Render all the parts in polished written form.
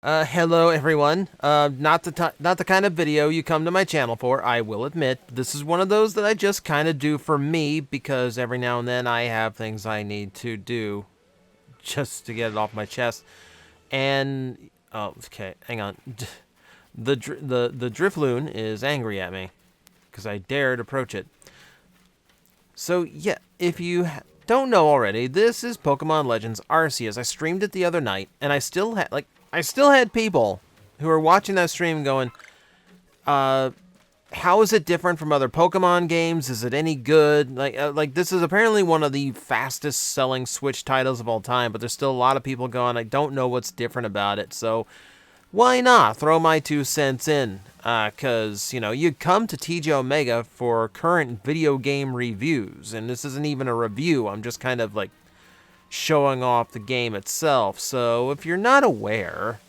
Hello everyone. Not the kind of video you come to my channel for, I will admit. This is one of those that I just kind of do for me because every now and then I have things I need to do just to get it off my chest. And oh, okay, hang on. The Drifloon is angry at me because I dared approach it. So yeah, if you don't know already, this is Pokemon Legends Arceus. I streamed it the other night, and I still had people who were watching that stream going, how is it different from other Pokemon games? Is it any good? Like this is apparently one of the fastest selling Switch titles of all time, but there's still a lot of people going, I don't know what's different about it. So why not throw my 2 cents in? Because, you come to TJOmega for current video game reviews, and this isn't even a review. I'm just kind of like showing off the game itself. So if you're not aware,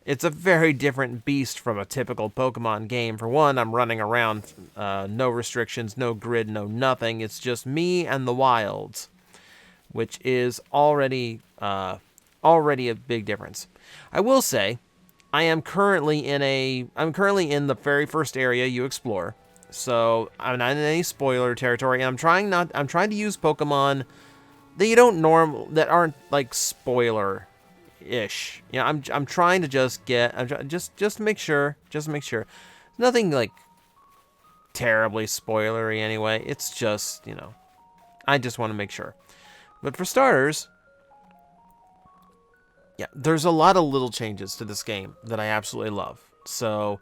it's a very different beast from a typical Pokemon game. For one, I'm running around, no restrictions, no grid, no nothing. It's just me and the wilds, which is already a big difference. I will say, I'm currently in the very first area you explore, so I'm not in any spoiler territory. And I'm trying to use Pokemon that aren't like spoiler-ish. I'm trying to just to make sure, nothing like terribly spoilery anyway. It's just, I just want to make sure. But for starters, yeah, there's a lot of little changes to this game that I absolutely love. So,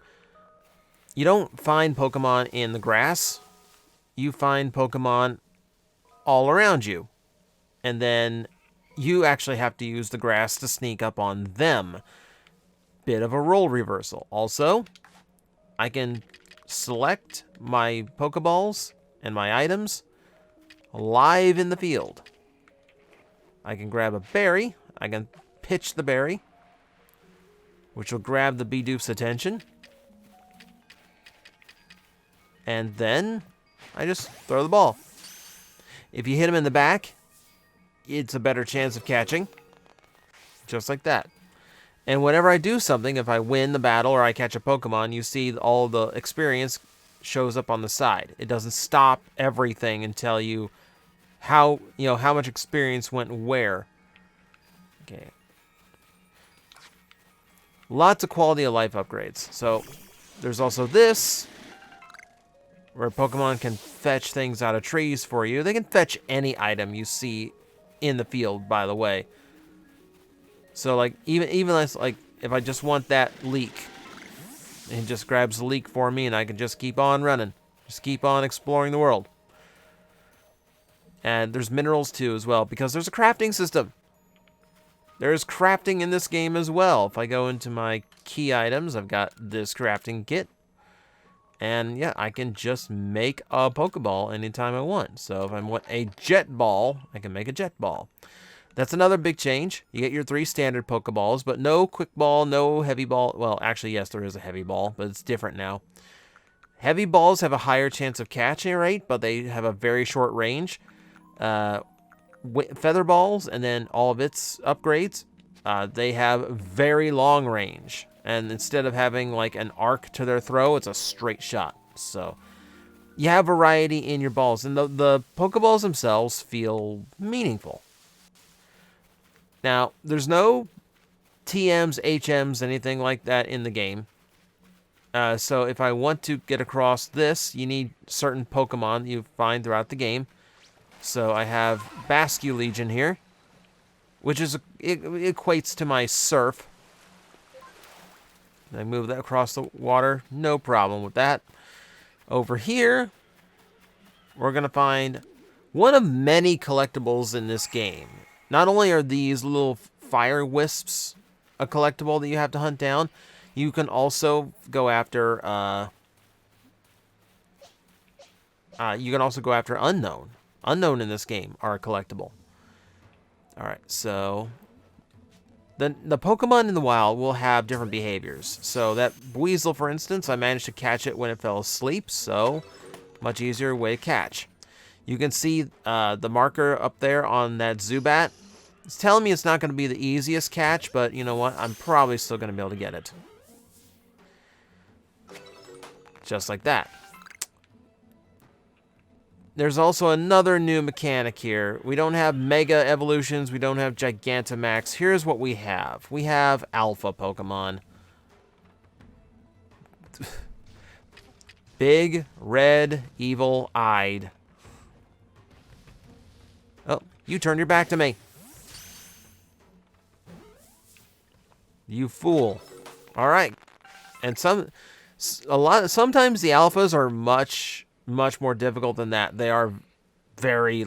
you don't find Pokemon in the grass. You find Pokemon all around you. And then you actually have to use the grass to sneak up on them. Bit of a role reversal. Also, I can select my Pokeballs and my items live in the field. I can grab a berry. I can pitch the berry, which will grab the Bidoof's attention. And then I just throw the ball. If you hit him in the back, it's a better chance of catching. Just like that. And whenever I do something, if I win the battle or I catch a Pokemon, you see all the experience shows up on the side. It doesn't stop everything and tell you how much experience went where. Okay. Lots of quality of life upgrades. So there's also this, where Pokemon can fetch things out of trees for you. They can fetch any item you see in the field, by the way. So like even like if I just want that leek, it just grabs the leek for me, and I can just keep on running, just keep on exploring the world. And there's minerals too as well, because there's a crafting system. There's crafting in this game as well. If I go into my key items, I've got this crafting kit. And yeah, I can just make a Pokeball anytime I want. So if I want a Jet Ball, I can make a Jet Ball. That's another big change. You get your 3 standard Pokeballs, but no Quick Ball, no Heavy Ball. Well, actually, yes, there is a Heavy Ball, but it's different now. Heavy Balls have a higher chance of catching rate, but they have a very short range. Feather Balls, and then all of its upgrades, they have very long range. And instead of having like an arc to their throw, it's a straight shot. So you have variety in your balls. And the Pokeballs themselves feel meaningful. Now, there's no TMs, HMs, anything like that in the game. So if I want to get across this, you need certain Pokemon you find throughout the game. So I have Bascu Legion here, which is it equates to my Surf. I move that across the water, no problem with that. Over here, we're going to find one of many collectibles in this game. Not only are these little fire wisps a collectible that you have to hunt down, you can also go after Unknown. Unknown in this game are a collectible. Alright, so the Pokemon in the wild will have different behaviors. So that Weasel, for instance, I managed to catch it when it fell asleep, so much easier way to catch. You can see the marker up there on that Zubat. It's telling me it's not going to be the easiest catch, but you know what? I'm probably still going to be able to get it. Just like that. There's also another new mechanic here. We don't have Mega Evolutions. We don't have Gigantamax. Here's what we have. We have Alpha Pokemon. Big, red, evil-eyed. Oh, you turned your back to me. You fool. All right. And sometimes the alphas are much more difficult than that. They are very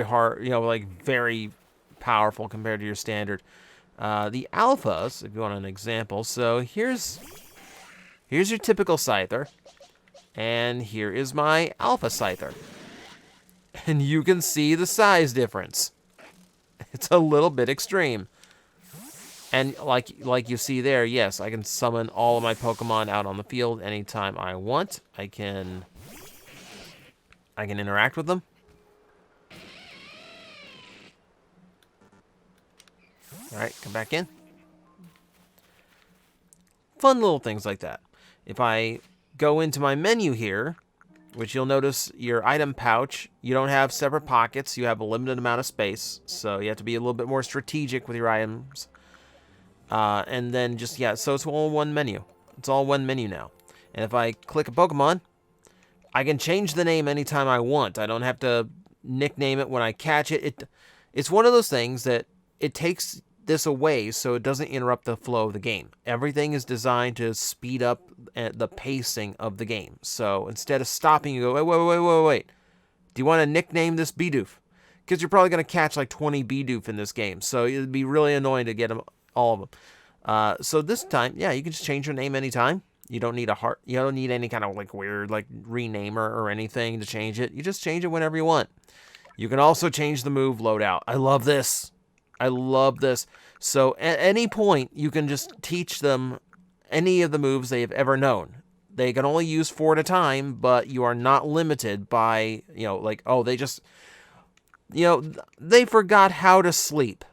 hard, very powerful compared to your standard. The alphas, if you want an example, so here's your typical Scyther, and here is my Alpha Scyther. And you can see the size difference. It's a little bit extreme. And like you see there, yes, I can summon all of my Pokemon out on the field anytime I want. I can interact with them. All right, come back in. Fun little things like that. If I go into my menu here, which you'll notice your item pouch, you don't have separate pockets. You have a limited amount of space, so you have to be a little bit more strategic with your items. And then just, yeah, so it's all one menu. It's all one menu now. And if I click a Pokemon, I can change the name anytime I want. I don't have to nickname it when I catch it. It's one of those things that it takes this away so it doesn't interrupt the flow of the game. Everything is designed to speed up the pacing of the game. So instead of stopping, you go, wait. Do you want to nickname this Bidoof? Because you're probably going to catch like 20 Bidoof in this game. So it'd be really annoying to get them, all of them. So this time, yeah, you can just change your name anytime. You don't need you don't need any kind of like weird like renamer or anything to change it. You just change it whenever you want. You can also change the move loadout. I love this. I love this. So at any point, you can just teach them any of the moves they have ever known. They can only use 4 at a time, but you are not limited by, like, oh, they just, they forgot how to sleep.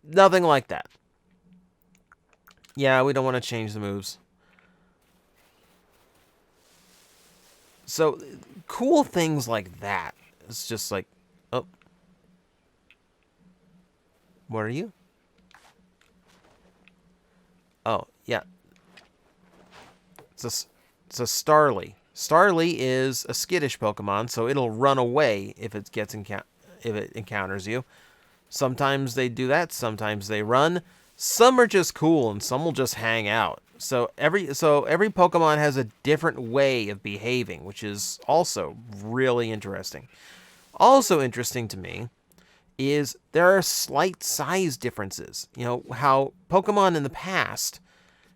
Nothing like that. Yeah, we don't want to change the moves. So, cool things like that. It's just like, oh. What are you? Oh, yeah. It's a Starly. Starly is a skittish Pokemon, so it'll run away if it encounters you. Sometimes they do that, sometimes they run. Some are just cool, and some will just hang out. So every Pokemon has a different way of behaving, which is also really interesting. Also interesting to me is there are slight size differences. How Pokemon in the past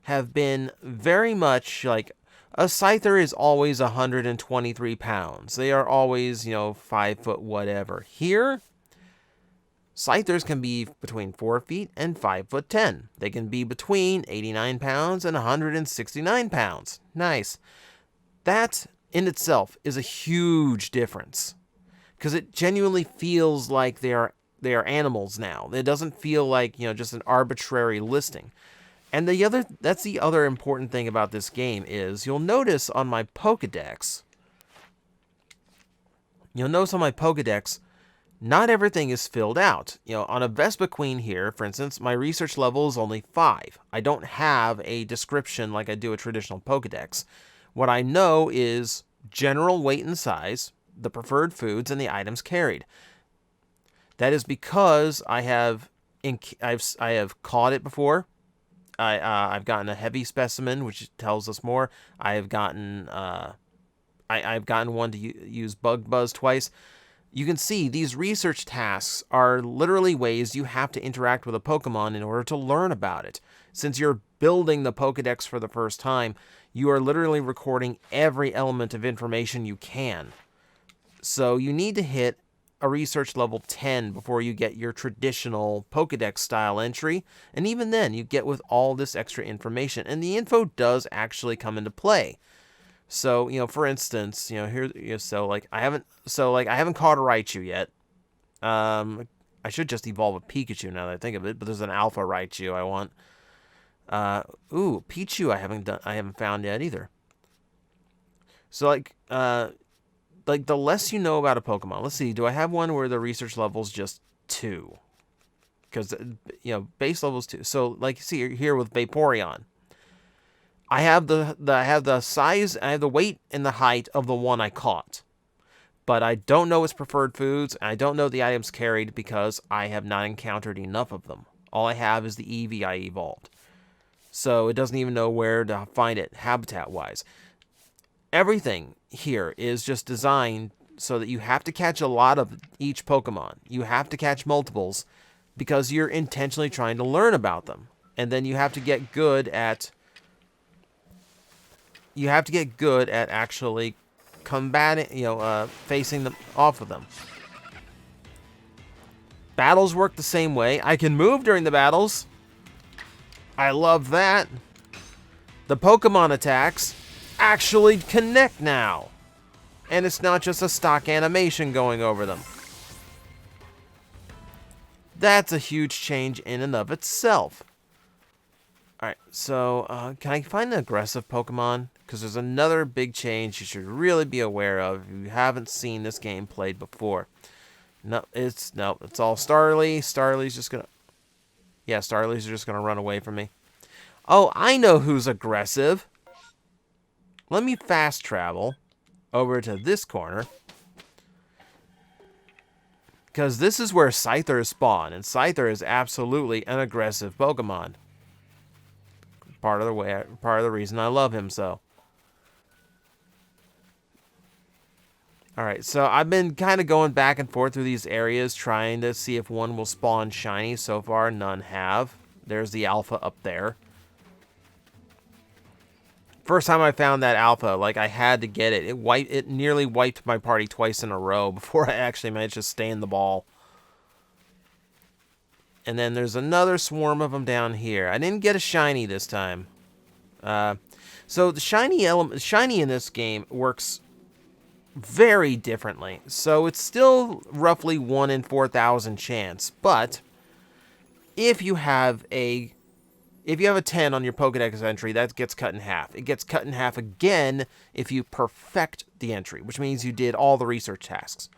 have been very much like a Scyther is always 123 pounds. They are always, 5 foot whatever. Here, Scythers can be between 4 feet and 5 foot 10. They can be between 89 pounds and 169 pounds. Nice. That in itself is a huge difference, because it genuinely feels like they are animals now. It doesn't feel like, just an arbitrary listing. And that's the other important thing about this game is you'll notice on my Pokedex, not everything is filled out. On a Vespiquen here, for instance, my research level is only 5. I don't have a description like I do a traditional Pokedex. What I know is general weight and size, the preferred foods, and the items carried. That is because I have caught it before. I've gotten a heavy specimen, which tells us more. I've gotten one to use Bug Buzz twice. You can see these research tasks are literally ways you have to interact with a Pokemon in order to learn about it. Since you're building the Pokedex for the first time, you are literally recording every element of information you can. So you need to hit a research level 10 before you get your traditional Pokedex style entry, and even then you get with all this extra information, and the info does actually come into play. So, for instance, I haven't caught a Raichu yet. I should just evolve a Pikachu now that I think of it, but there's an Alpha Raichu I want. Ooh, Pichu I haven't found yet either. So like the less you know about a Pokemon. Let's see, do I have one where the research level's just 2? Because base level's 2. So like you see here with Vaporeon, I have the size, I have the weight and the height of the one I caught. But I don't know its preferred foods, and I don't know the items carried because I have not encountered enough of them. All I have is the Eevee I evolved. So it doesn't even know where to find it habitat-wise. Everything here is just designed so that you have to catch a lot of each Pokemon. You have to catch multiples because you're intentionally trying to learn about them. And then you have to get good at actually combating, facing them off of them. Battles work the same way. I can move during the battles. I love that. The Pokemon attacks actually connect now. And it's not just a stock animation going over them. That's a huge change in and of itself. Alright, so can I find an aggressive Pokemon? Because there's another big change you should really be aware of if you haven't seen this game played before. No, it's all Starly. Starly's just gonna... Yeah, Starly's just gonna run away from me. Oh, I know who's aggressive. Let me fast travel over to this corner. Because this is where Scyther spawn, and Scyther is absolutely an aggressive Pokemon. Part of the reason I love him so. Alright, so I've been kind of going back and forth through these areas trying to see if one will spawn shiny. So far, none have. There's the Alpha up there. First time I found that Alpha, like, I had to get it. It nearly wiped my party twice in a row before I actually managed to stay in the ball. And then there's another swarm of them down here. I didn't get a shiny this time. So the shiny in this game works very differently. So it's still roughly 1 in 4,000 chance, but if you have a 10 on your Pokedex entry, that gets cut in half. It gets cut in half again if you perfect the entry, which means you did all the research tasks.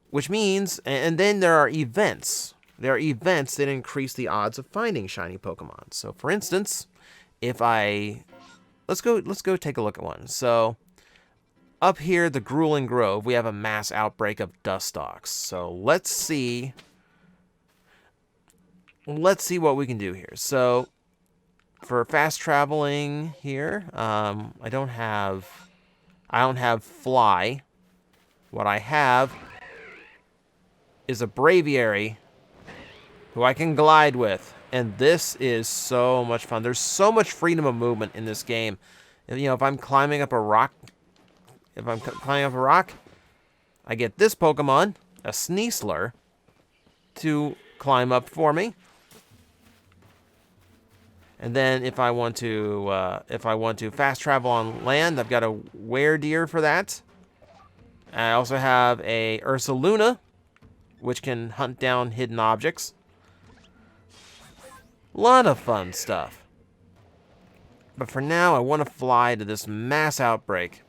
Which means, and then there are events. There are events that increase the odds of finding shiny Pokemon. So for instance, let's go take a look at one. So up here, the Grueling Grove, we have a mass outbreak of Dustox. So let's see what we can do here. So for fast traveling here, I don't have Fly. What I have is a Braviary who I can glide with, and this is so much fun. There's so much freedom of movement in this game. If I'm climbing up a rock, I get this Pokemon, a Sneasler, to climb up for me. And then if I want to fast travel on land, I've got a Werdeer for that. I also have a Ursaluna, which can hunt down hidden objects. A lot of fun stuff. But for now, I want to fly to this mass outbreak.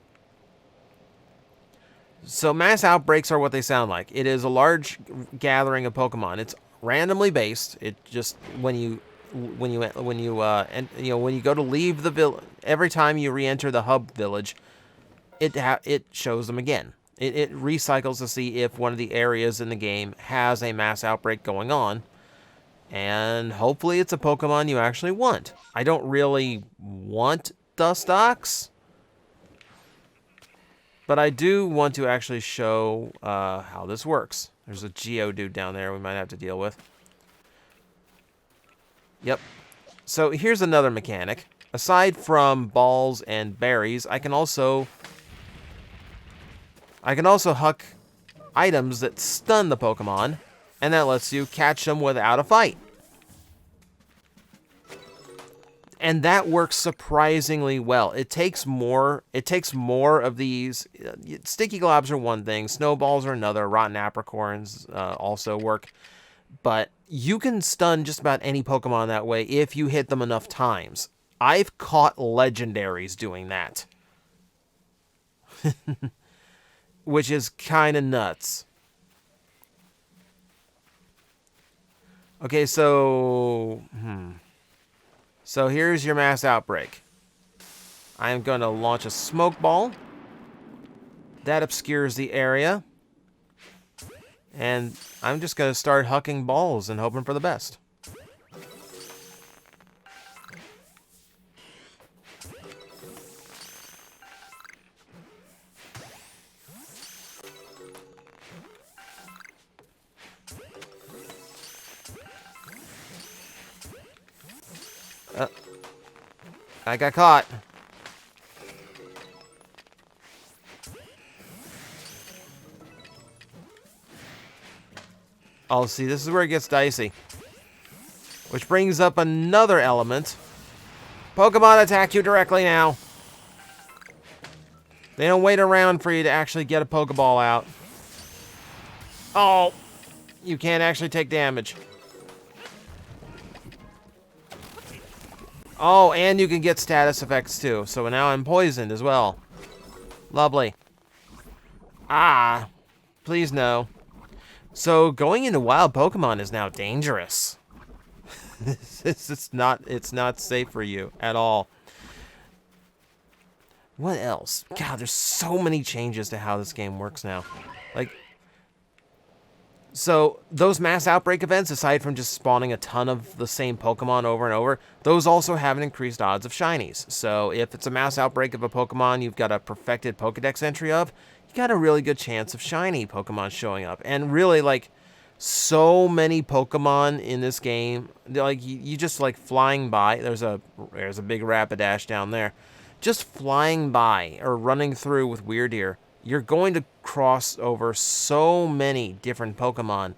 So mass outbreaks are what they sound like. It is a large gathering of Pokemon. It's randomly based. It just when you go to leave the village, every time you re-enter the hub village, it shows them again. It recycles to see if one of the areas in the game has a mass outbreak going on. And hopefully it's a Pokemon you actually want. I don't really want Dustox, but I do want to actually show how this works. There's a Geodude down there we might have to deal with. Yep. So here's another mechanic. Aside from balls and berries, I can also huck items that stun the Pokemon, and that lets you catch them without a fight. And that works surprisingly well. It takes more of these. Sticky globs are one thing, snowballs are another, rotten apricorns also work. But you can stun just about any Pokemon that way if you hit them enough times. I've caught legendaries doing that. Which is kind of nuts. Okay, so... So here's your mass outbreak. I am going to launch a smoke ball. That obscures the area. And I'm just going to start hucking balls and hoping for the best. I got caught. Oh, see, this is where it gets dicey. Which brings up another element. Pokemon attack you directly now. They don't wait around for you to actually get a Pokeball out. Oh, you can't actually take damage. Oh, and you can get status effects too. So now I'm poisoned as well. Lovely. Ah, please no. So going into wild Pokemon is now dangerous. it's not safe for you at all. What else? God, there's so many changes to how this game works now. Like, so those mass outbreak events, aside from just spawning a ton of the same Pokemon over and over, those also have an increased odds of shinies. So if it's a mass outbreak of a Pokemon you've got a perfected Pokedex entry of, you got a really good chance of shiny Pokemon showing up. And really, like, so many Pokemon in this game, like, you just, like, flying by. There's a big Rapidash down there. Just flying by or running through with Weirdeer, you're going to cross over so many different Pokemon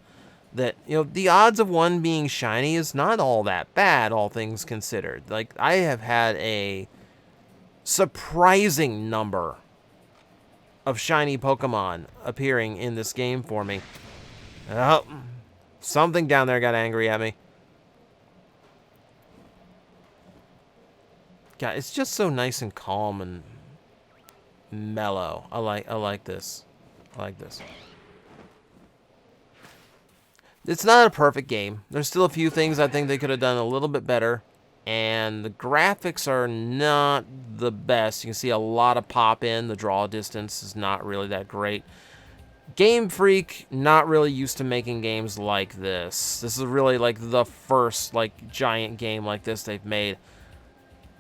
that, you know, the odds of one being shiny is not all that bad, all things considered. Like, I have had a surprising number of shiny Pokemon appearing in this game for me. Oh, something down there got angry at me. God, it's just so nice and calm and mellow. I like this. I like this. It's not a perfect game. There's still a few things I think they could have done a little bit better. And the graphics are not the best. You can see a lot of pop in. The draw distance is not really that great. Game Freak, not really used to making games like this. This is really like the first like giant game like this they've made.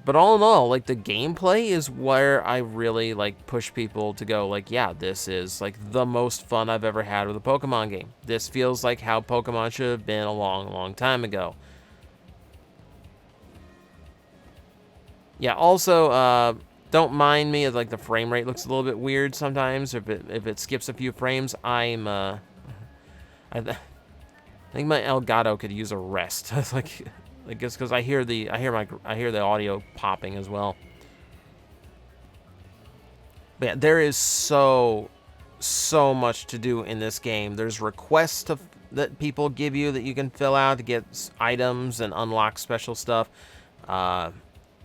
But all in all, like, the gameplay is where I really, like, push people to go, like, yeah, this is, like, the most fun I've ever had with a Pokemon game. This feels like how Pokemon should have been a long, long time ago. Yeah, also, don't mind me if, like, the frame rate looks a little bit weird sometimes. If it skips a few frames, I think my Elgato could use a rest. It's like... I guess because I hear the audio popping as well. But yeah, there is so much to do in this game. There's requests that people give you that you can fill out to get items and unlock special stuff. You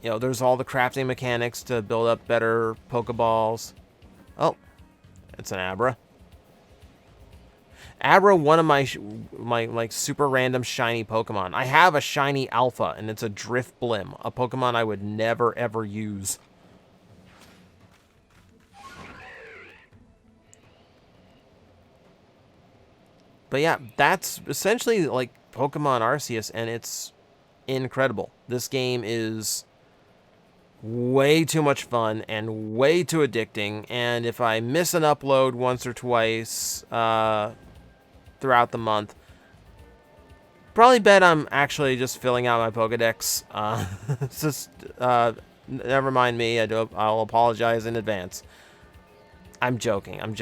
know, there's all the crafting mechanics to build up better Pokeballs. Oh, it's an Abra. Abra, one of my like super random shiny Pokemon. I have a shiny Alpha, and it's a Drifblim, a Pokemon I would never ever use. But yeah, that's essentially like Pokemon Arceus, and it's incredible. This game is way too much fun and way too addicting, and if I miss an upload once or twice, throughout the month, probably bet I'm actually just filling out my Pokedex. It's just, never mind me. I'll apologize in advance. I'm joking. I'm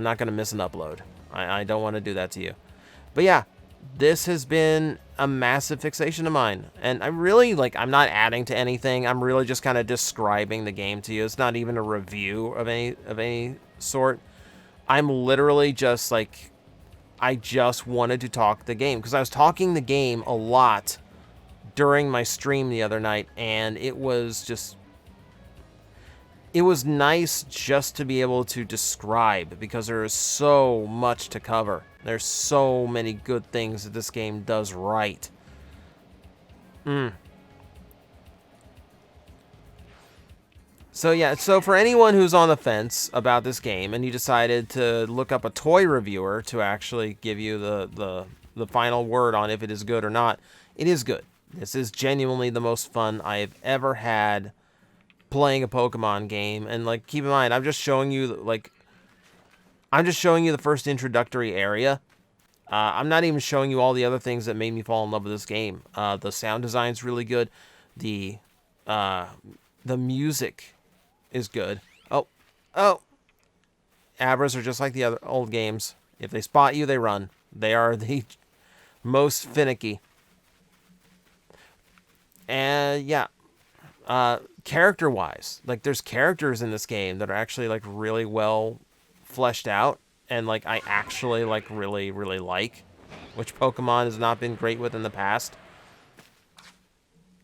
not going to miss an upload. I don't want to do that to you. But yeah, this has been a massive fixation of mine. And I really, like, I'm not adding to anything. I'm really just kind of describing the game to you. It's not even a review of any sort. I'm literally just, like, I just wanted to talk the game. Because I was talking the game a lot during my stream the other night. And it was just... It was nice just to be able to describe, because there is so much to cover. There's so many good things that this game does right. So yeah, so for anyone who's on the fence about this game and you decided to look up a toy reviewer to actually give you the final word on if it is good or not, it is good. This is genuinely the most fun I have ever had playing a Pokemon game. And, like, keep in mind, I'm just showing you, like, I'm just showing you the first introductory area. I'm not even showing you all the other things that made me fall in love with this game. The sound design's really good. The music is good. Oh. Abras are just like the other old games. If they spot you, they run. They are the most finicky. And, yeah. Character-wise, like, there's characters in this game that are actually, like, really well fleshed out, and, like, I actually, like, really, really like, which Pokemon has not been great with in the past.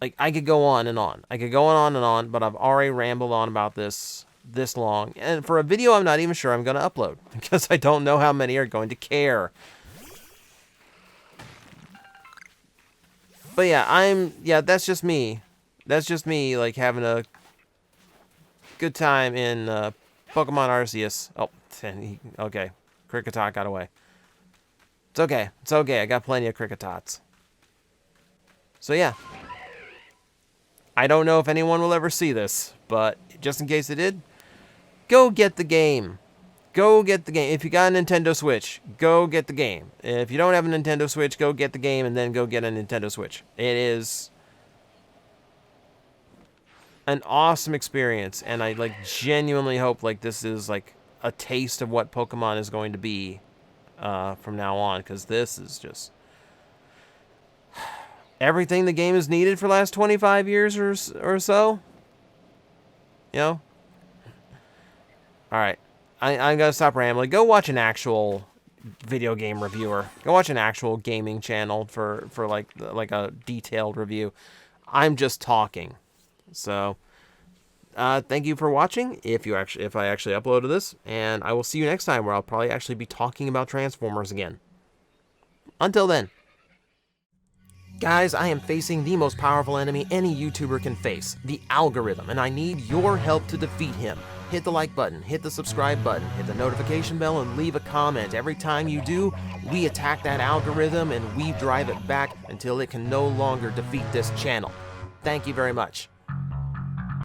Like, I could go on and on. I could go on and on, but I've already rambled on about this long, and for a video I'm not even sure I'm going to upload, because I don't know how many are going to care. But yeah, that's just me. That's just me, like, having a good time in Pokemon Arceus. Oh, okay. Kricketot got away. It's okay. It's okay. I got plenty of Cricketots. So, yeah. I don't know if anyone will ever see this, but just in case it did, go get the game. Go get the game. If you got a Nintendo Switch, go get the game. If you don't have a Nintendo Switch, go get the game and then go get a Nintendo Switch. It is an awesome experience, and I, like, genuinely hope, like, this is, like, a taste of what Pokemon is going to be from now on, because this is just everything the game has needed for the last 25 years or so. You know? Alright. I'm going to stop rambling. Go watch an actual video game reviewer. Go watch an actual gaming channel for like a detailed review. I'm just talking. So, thank you for watching, if I actually uploaded this, and I will see you next time, where I'll probably actually be talking about Transformers again. Until then. Guys, I am facing the most powerful enemy any YouTuber can face, the algorithm, and I need your help to defeat him. Hit the like button, hit the subscribe button, hit the notification bell, and leave a comment. Every time you do, we attack that algorithm and we drive it back until it can no longer defeat this channel. Thank you very much.